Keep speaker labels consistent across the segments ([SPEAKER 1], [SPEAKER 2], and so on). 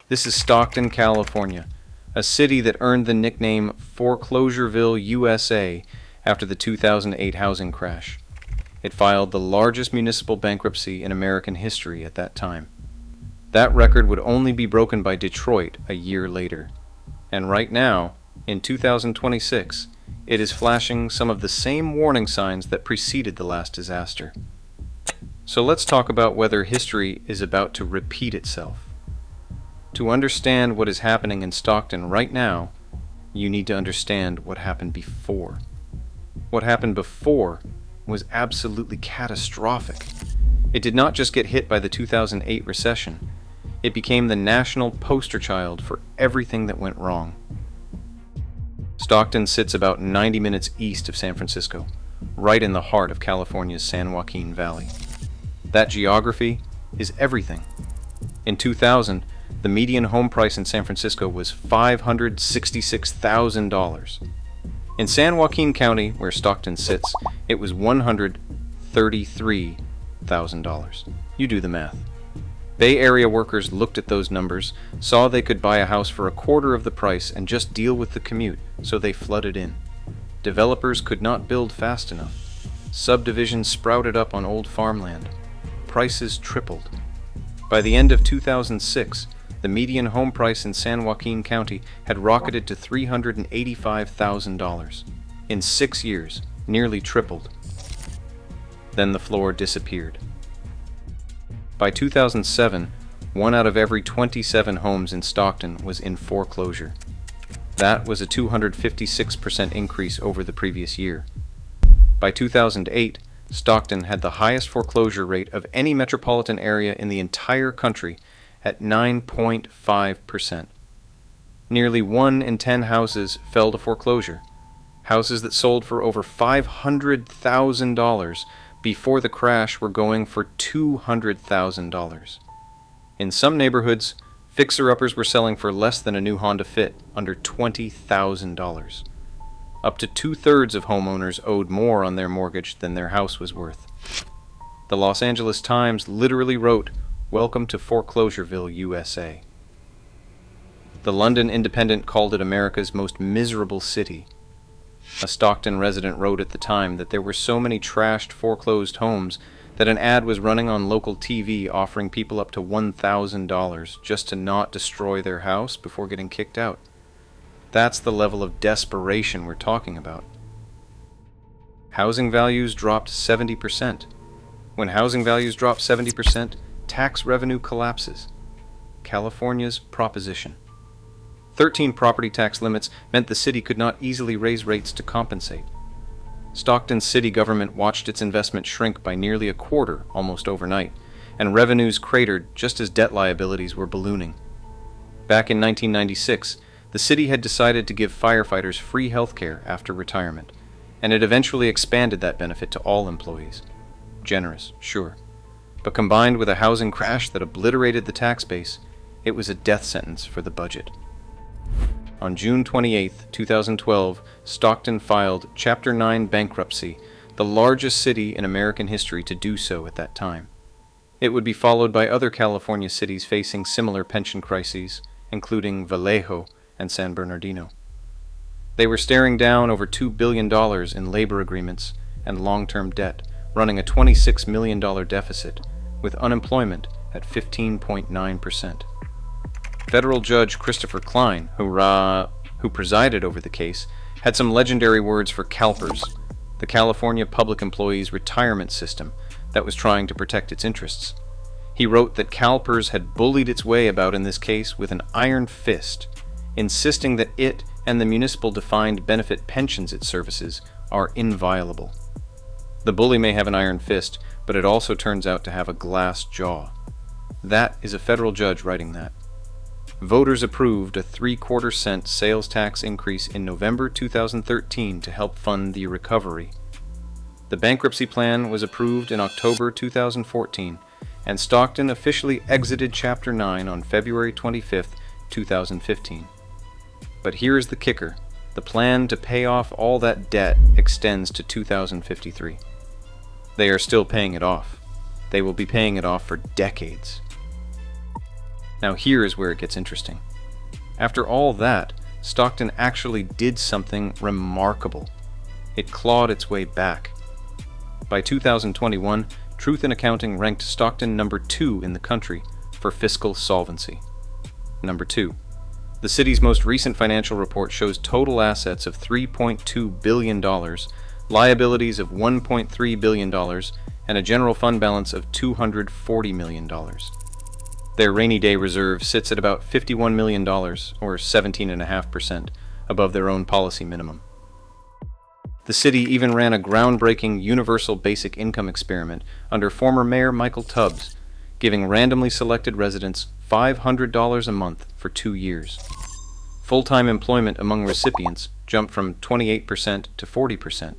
[SPEAKER 1] This is Stockton, California, a city that earned the nickname Foreclosureville USA after the 2008 housing crash. It filed the largest municipal bankruptcy in American history at that time. That record would only be broken by Detroit a year later. And right now, in 2026, it is flashing some of the same warning signs that preceded the last disaster. So let's talk about whether history is about to repeat itself. To understand what is happening in Stockton right now, you need to understand what happened before. What happened before was absolutely catastrophic. It did not just get hit by the 2008 recession. It became the national poster child for everything that went wrong. Stockton sits about 90 minutes east of San Francisco, right in the heart of California's San Joaquin Valley. That geography is everything. In 2000, the median home price in San Francisco was $566,000. In San Joaquin County, where Stockton sits, it was $133,000. You do the math. Bay Area workers looked at those numbers, saw they could buy a house for a quarter of the price and just deal with the commute, so they flooded in. Developers could not build fast enough. Subdivisions sprouted up on old farmland. Prices tripled. By the end of 2006, the median home price in San Joaquin County had rocketed to $385,000. In 6 years, nearly tripled. Then the floor disappeared. By 2007, 1 out of every 27 homes in Stockton was in foreclosure. That was a 256% increase over the previous year. By 2008, Stockton had the highest foreclosure rate of any metropolitan area in the entire country at 9.5%. Nearly 1 in 10 houses fell to foreclosure. Houses that sold for over $500,000 before the crash were going for $200,000. In some neighborhoods, fixer-uppers were selling for less than a new Honda Fit, under $20,000. Up to 2/3 of homeowners owed more on their mortgage than their house was worth. The Los Angeles Times literally wrote, "Welcome to Foreclosureville USA." The London Independent called it America's most miserable city. A Stockton resident wrote at the time that there were so many trashed, foreclosed homes that an ad was running on local TV offering people up to $1,000 just to not destroy their house before getting kicked out. That's the level of desperation we're talking about. Housing values dropped 70%. When housing values drop 70%, tax revenue collapses. California's proposition. 13 property tax limits meant the city could not easily raise rates to compensate. Stockton's city government watched its investment shrink by nearly a quarter almost overnight, and revenues cratered just as debt liabilities were ballooning. Back in 1996, the city had decided to give firefighters free health care after retirement, and it eventually expanded that benefit to all employees. Generous, sure. But combined with a housing crash that obliterated the tax base, it was a death sentence for the budget. On June 28, 2012, Stockton filed Chapter 9 bankruptcy, the largest city in American history to do so at that time. It would be followed by other California cities facing similar pension crises, including Vallejo and San Bernardino. They were staring down over $2 billion in labor agreements and long-term debt, running a $26 million deficit, with unemployment at 15.9%. Federal Judge Christopher Klein, who presided over the case, had some legendary words for CalPERS, the California Public Employees Retirement System that was trying to protect its interests. He wrote that CalPERS had bullied its way about in this case with an iron fist, insisting that it and the municipal defined benefit pensions it services are inviolable. The bully may have an iron fist, but it also turns out to have a glass jaw. That is a federal judge writing that. Voters approved a 3/4 cent sales tax increase in November 2013 to help fund the recovery. The bankruptcy plan was approved in October 2014, and Stockton officially exited Chapter 9 on February 25, 2015. But here is the kicker. The plan to pay off all that debt extends to 2053. They are still paying it off. They will be paying it off for decades. Now here is where it gets interesting. After all that, Stockton actually did something remarkable. It clawed its way back. By 2021, Truth in Accounting ranked Stockton number 2 in the country for fiscal solvency. Number 2. The city's most recent financial report shows total assets of $3.2 billion, liabilities of $1.3 billion, and a general fund balance of $240 million. Their rainy day reserve sits at about $51 million, or 17.5%, above their own policy minimum. The city even ran a groundbreaking universal basic income experiment under former Mayor Michael Tubbs, giving randomly selected residents $500 a month for 2 years. Full-time employment among recipients jumped from 28% to 40%.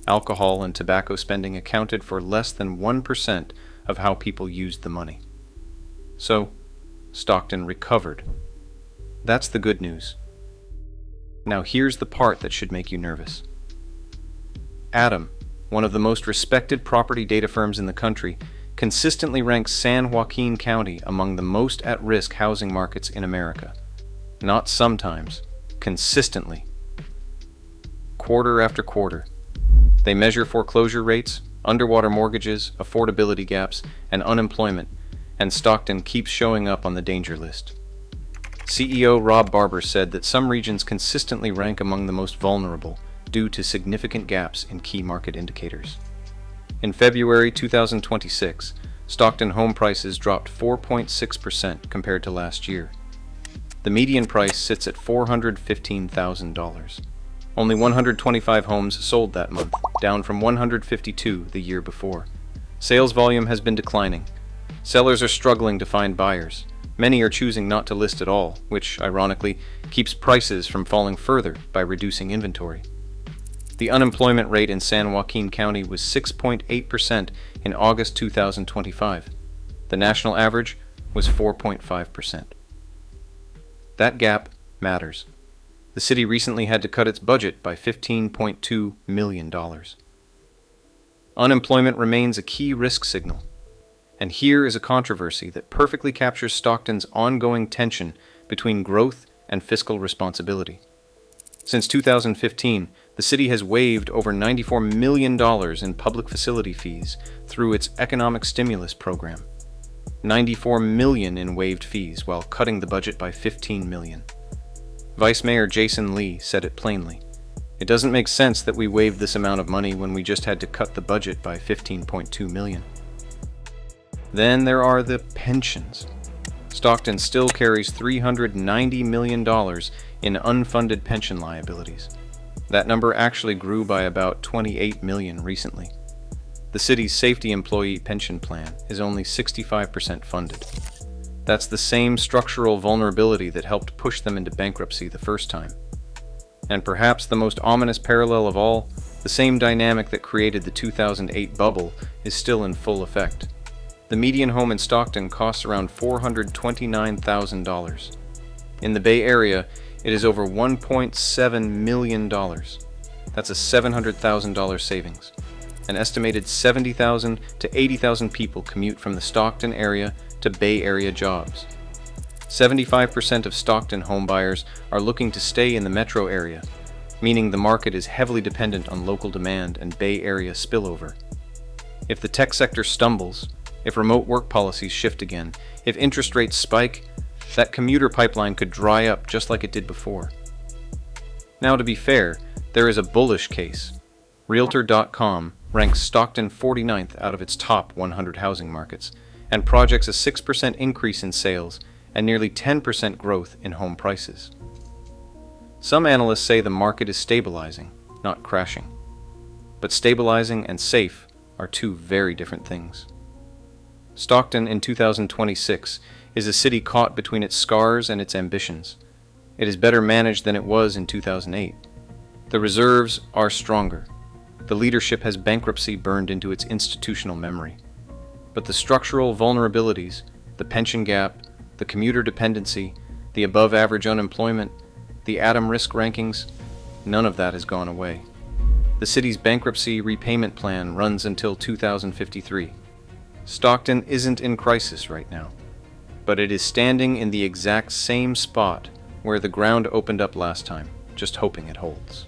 [SPEAKER 1] Alcohol and tobacco spending accounted for less than 1% of how people used the money. So, Stockton recovered. That's the good news. Now here's the part that should make you nervous. Adam, one of the most respected property data firms in the country, consistently ranks San Joaquin County among the most at-risk housing markets in America. Not sometimes, consistently. Quarter after quarter. They measure foreclosure rates, underwater mortgages, affordability gaps, and unemployment, and Stockton keeps showing up on the danger list. CEO Rob Barber said that some regions consistently rank among the most vulnerable due to significant gaps in key market indicators. In February 2026, Stockton home prices dropped 4.6% compared to last year. The median price sits at $415,000. Only 125 homes sold that month, down from 152 the year before. Sales volume has been declining. Sellers are struggling to find buyers. Many are choosing not to list at all, which, ironically, keeps prices from falling further by reducing inventory. The unemployment rate in San Joaquin County was 6.8% in August 2025. The national average was 4.5%. That gap matters. The city recently had to cut its budget by $15.2 million. Unemployment remains a key risk signal. And here is a controversy that perfectly captures Stockton's ongoing tension between growth and fiscal responsibility. Since 2015, the city has waived over $94 million in public facility fees through its economic stimulus program. $94 million in waived fees while cutting the budget by $15 million. Vice Mayor Jason Lee said it plainly. It doesn't make sense that we waived this amount of money when we just had to cut the budget by $15.2 million. Then there are the pensions. Stockton still carries $390 million in unfunded pension liabilities. That number actually grew by about $28 million recently. The city's safety employee pension plan is only 65% funded. That's the same structural vulnerability that helped push them into bankruptcy the first time. And perhaps the most ominous parallel of all, the same dynamic that created the 2008 bubble is still in full effect. The median home in Stockton costs around $429,000. In the Bay Area, it is over $1.7 million. That's a $700,000 savings. An estimated 70,000 to 80,000 people commute from the Stockton area to Bay Area jobs. 75% of Stockton homebuyers are looking to stay in the metro area, meaning the market is heavily dependent on local demand and Bay Area spillover. If the tech sector stumbles, if remote work policies shift again, if interest rates spike, that commuter pipeline could dry up just like it did before. Now, to be fair, there is a bullish case. Realtor.com ranks Stockton 49th out of its top 100 housing markets and projects a 6% increase in sales and nearly 10% growth in home prices. Some analysts say the market is stabilizing, not crashing. But stabilizing and safe are two very different things. Stockton in 2026 is a city caught between its scars and its ambitions. It is better managed than it was in 2008. The reserves are stronger. The leadership has bankruptcy burned into its institutional memory. But the structural vulnerabilities, the pension gap, the commuter dependency, the above-average unemployment, the Adam risk rankings, none of that has gone away. The city's bankruptcy repayment plan runs until 2053. Stockton isn't in crisis right now. but it is standing in the exact same spot where the ground opened up last time, just hoping it holds.